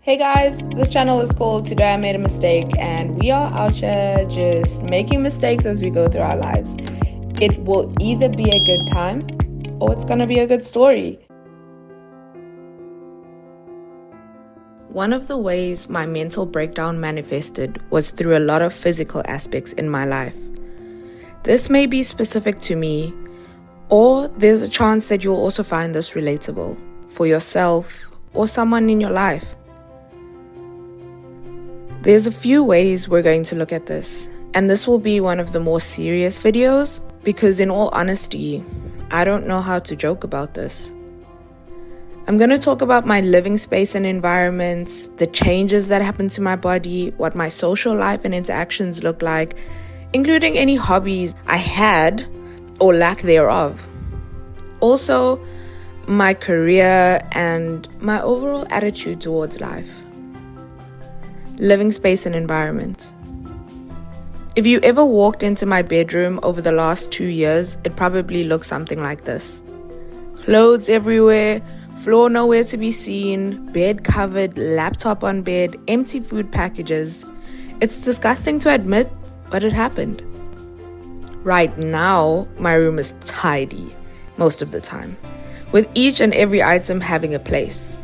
Hey guys, this channel is called Today I Made a Mistake, and we are out here just making mistakes as we go through our lives. It will either be a good time or it's gonna be a good story. One of the ways my mental breakdown manifested was through a lot of physical aspects in my life. This may be specific to me, or there's a chance that you'll also find this relatable for yourself or someone in your life. There's a few ways we're going to look at this, and this will be one of the more serious videos because in all honesty, I don't know how to joke about this. I'm going to talk about my living space and environments, the changes that happen to my body, what my social life and interactions look like, including any hobbies I had or lack thereof. Also, my career and my overall attitude towards life. Living space and environment. If you ever walked into my bedroom over the last 2 years, it probably looks something like this. Clothes everywhere, floor nowhere to be seen, bed covered, laptop on bed, empty food packages. It's disgusting to admit, but it happened. Right now, my room is tidy most of the time, with each and every item having a place.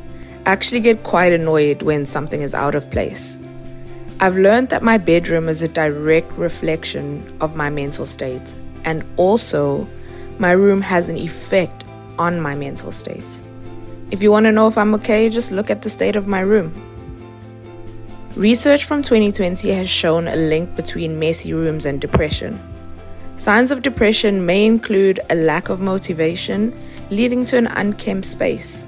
I actually get quite annoyed when something is out of place. I've learned that my bedroom is a direct reflection of my mental state, and also my room has an effect on my mental state. If you want to know if I'm okay, just look at the state of my room. Research from 2020 has shown a link between messy rooms and depression. Signs of depression may include a lack of motivation, leading to an unkempt space.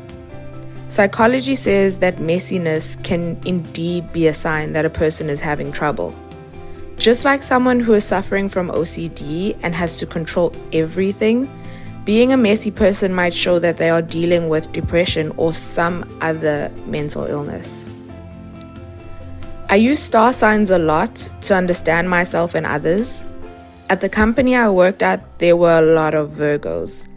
Psychology says that messiness can indeed be a sign that a person is having trouble. Just like someone who is suffering from OCD and has to control everything, being a messy person might show that they are dealing with depression or some other mental illness. I use star signs a lot to understand myself and others. At the company I worked at, there were a lot of Virgos.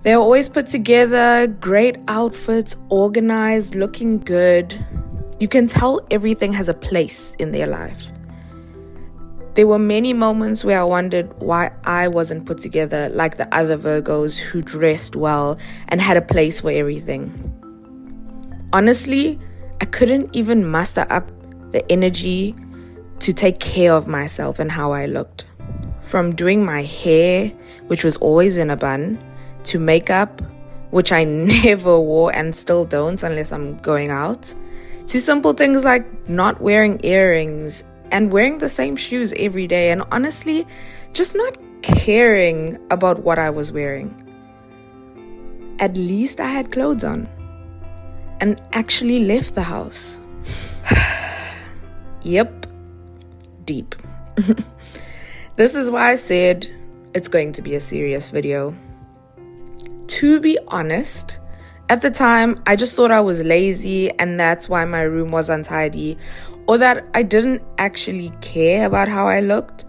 They are always put together, great outfits, organized, looking good. You can tell everything has a place in their life. There were many moments where I wondered why I wasn't put together like the other Virgos who dressed well and had a place for everything. Honestly, I couldn't even muster up the energy to take care of myself and how I looked. From doing my hair, which was always in a bun, to makeup, which I never wore and still don't unless I'm going out, to simple things like not wearing earrings and wearing the same shoes every day, and honestly, just not caring about what I was wearing. At least I had clothes on and actually left the house. Yep, deep. This is why I said it's going to be a serious video. To be honest, at the time, I just thought I was lazy and that's why my room was untidy, or that I didn't actually care about how I looked.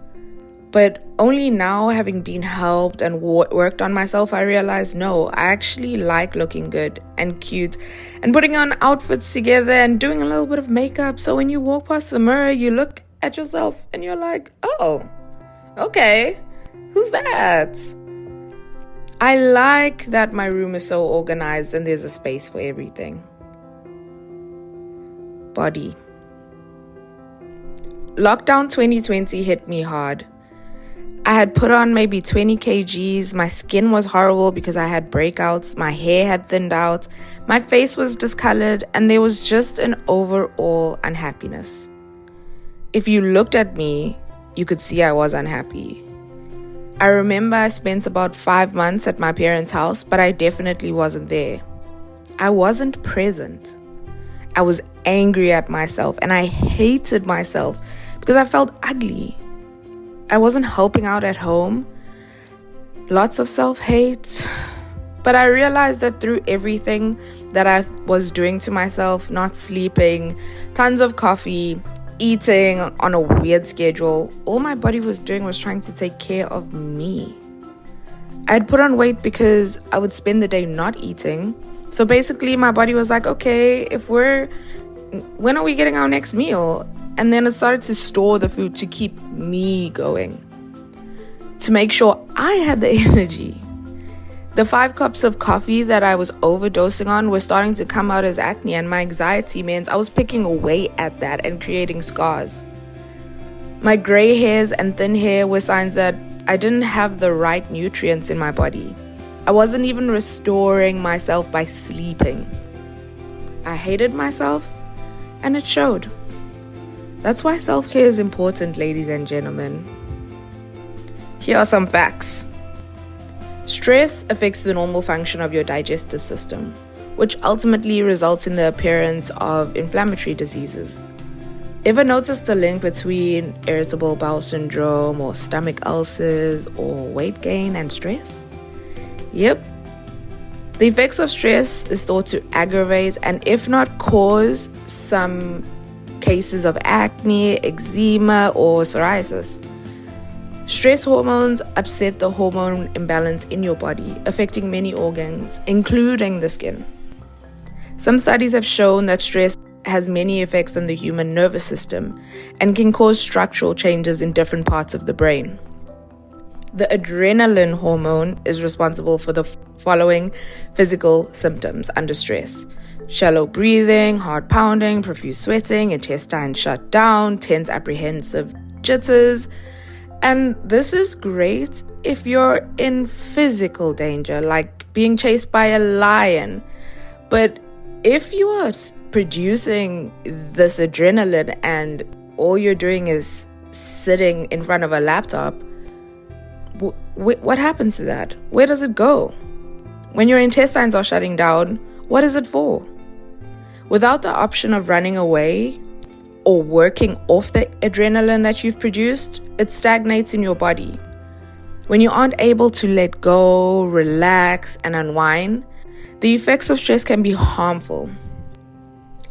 But only now, having been helped and worked on myself, I realized no, I actually like looking good and cute and putting on outfits together and doing a little bit of makeup. So when you walk past the mirror, you look at yourself and you're like, oh, okay, who's that? I like that my room is so organized and there's a space for everything. Body. Lockdown 2020 hit me hard. I had put on maybe 20 kgs, my skin was horrible because I had breakouts, my hair had thinned out, my face was discolored, and there was just an overall unhappiness. If you looked at me, you could see I was unhappy. I remember I spent about 5 months at my parents' house, but I definitely wasn't there. I wasn't present. I was angry at myself and I hated myself because I felt ugly. I wasn't helping out at home. Lots of self-hate. But I realized that through everything that I was doing to myself, not sleeping, tons of coffee, eating on a weird schedule, all my body was doing was trying to take care of me. I had put on weight because I would spend the day not eating. So basically my body was like, okay, if we're when are we getting our next meal? And then it started to store the food to keep me going, to make sure I had the energy. The 5 cups of coffee that I was overdosing on were starting to come out as acne, and my anxiety meant I was picking away at that and creating scars. My gray hairs and thin hair were signs that I didn't have the right nutrients in my body. I wasn't even restoring myself by sleeping. I hated myself, and it showed. That's why self-care is important, ladies and gentlemen. Here are some facts. Stress affects the normal function of your digestive system, which ultimately results in the appearance of inflammatory diseases. Ever notice the link between irritable bowel syndrome or stomach ulcers or weight gain and stress? Yep. The effects of stress is thought to aggravate and, if not cause, some cases of acne, eczema, or psoriasis. Stress hormones upset the hormone imbalance in your body, affecting many organs, including the skin. Some studies have shown that stress has many effects on the human nervous system and can cause structural changes in different parts of the brain. The adrenaline hormone is responsible for the following physical symptoms under stress: shallow breathing, heart pounding, profuse sweating, intestines shut down, tense, apprehensive jitters. And this is great if you're in physical danger, like being chased by a lion. But if you are producing this adrenaline and all you're doing is sitting in front of a laptop, what happens to that? Where does it go? When your intestines are shutting down, what is it for? Without the option of running away or working off the adrenaline that you've produced, it stagnates in your body. When you aren't able to let go, relax, and unwind, the effects of stress can be harmful.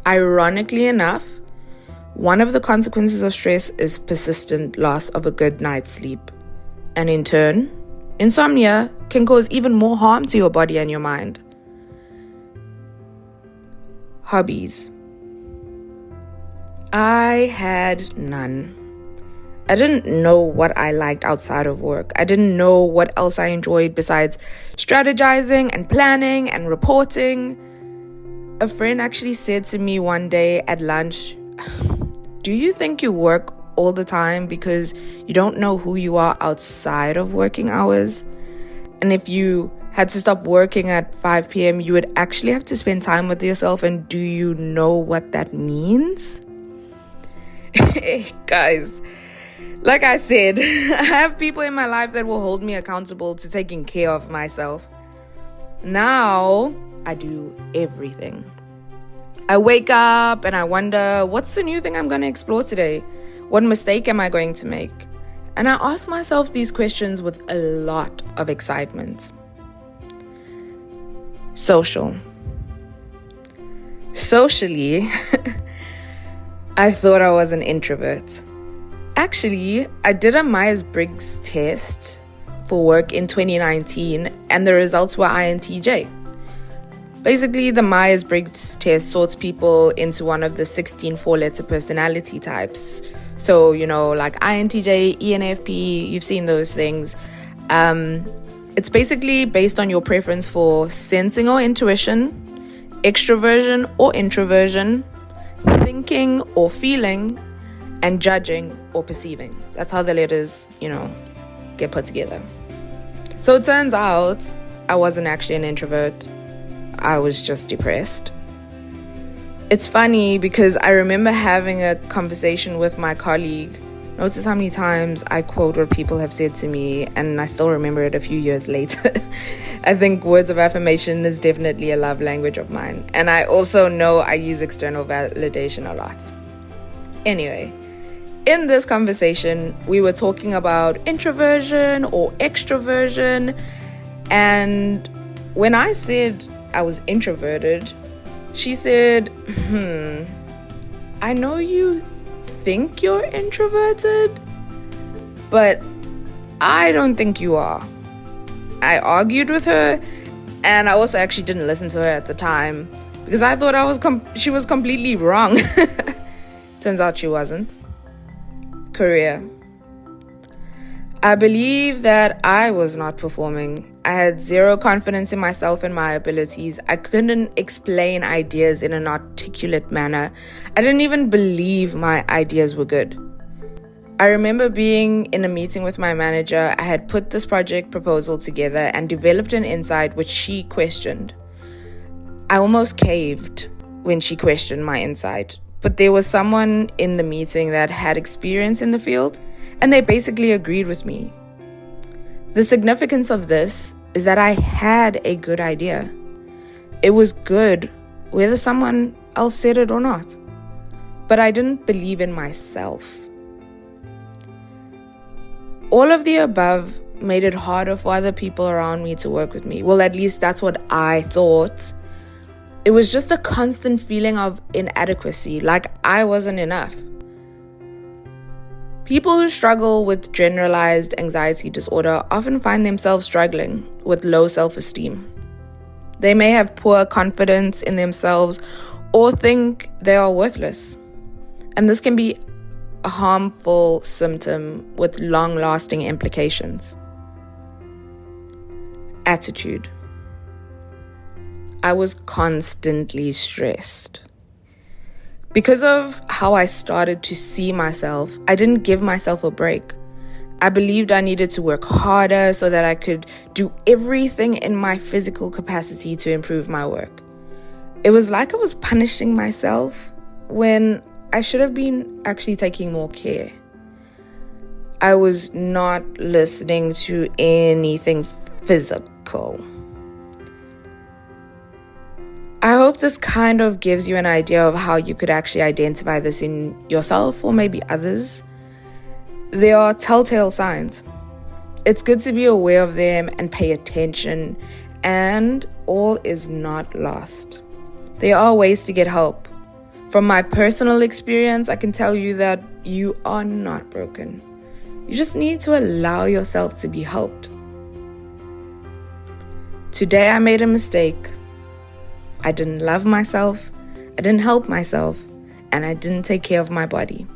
Ironically enough, one of the consequences of stress is persistent loss of a good night's sleep. And in turn, insomnia can cause even more harm to your body and your mind. Hobbies. I had none. I didn't know what I liked outside of work. I didn't know what else I enjoyed besides strategizing and planning and reporting. A friend actually said to me one day at lunch, "Do you think you work all the time because you don't know who you are outside of working hours? And if you had to stop working at 5 p.m., you would actually have to spend time with yourself, and do you know what that means?" Guys, like I said, I have people in my life that will hold me accountable to taking care of myself. Now, I do everything. I wake up and I wonder, what's the new thing I'm going to explore today? What mistake am I going to make? And I ask myself these questions with a lot of excitement. Socially, I thought I was an introvert. Actually, I did a Myers-Briggs test for work in 2019, and the results were INTJ. Basically, the Myers-Briggs test sorts people into one of the 16 four-letter personality types. So, like INTJ, ENFP, you've seen those things. It's basically based on your preference for sensing or intuition, extroversion or introversion, thinking or feeling, and judging or perceiving. That's how the letters, get put together. So it turns out I wasn't actually an introvert. I was just depressed. It's funny because I remember having a conversation with my colleague. Notice how many times I quote what people have said to me, and I still remember it a few years later. I think words of affirmation is definitely a love language of mine. And I also know I use external validation a lot. Anyway, in this conversation, we were talking about introversion or extroversion. And when I said I was introverted, she said, I know you think you're introverted, but I don't think you are. I argued with her, and I also actually didn't listen to her at the time, because I thought she was completely wrong. Turns out she wasn't. Career. I believe that I was not performing. I had zero confidence in myself and my abilities. I couldn't explain ideas in an articulate manner. I didn't even believe my ideas were good. I remember being in a meeting with my manager. I had put this project proposal together and developed an insight which she questioned. I almost caved when she questioned my insight, but there was someone in the meeting that had experience in the field, and they basically agreed with me. The significance of this is that I had a good idea. It was good whether someone else said it or not, but I didn't believe in myself. All of the above made it harder for other people around me to work with me. Well, at least that's what I thought. It was just a constant feeling of inadequacy, like I wasn't enough. People who struggle with generalized anxiety disorder often find themselves struggling with low self-esteem. They may have poor confidence in themselves or think they are worthless. And this can be a harmful symptom with long-lasting implications. Attitude. I was constantly stressed. Because of how I started to see myself, I didn't give myself a break. I believed I needed to work harder so that I could do everything in my physical capacity to improve my work. It was like I was punishing myself when I should have been actually taking more care. I was not listening to anything physical. I hope this kind of gives you an idea of how you could actually identify this in yourself or maybe others. There are telltale signs. It's good to be aware of them and pay attention, and all is not lost. There are ways to get help. From my personal experience, I can tell you that you are not broken. You just need to allow yourself to be helped. Today I made a mistake. I didn't love myself, I didn't help myself, and I didn't take care of my body.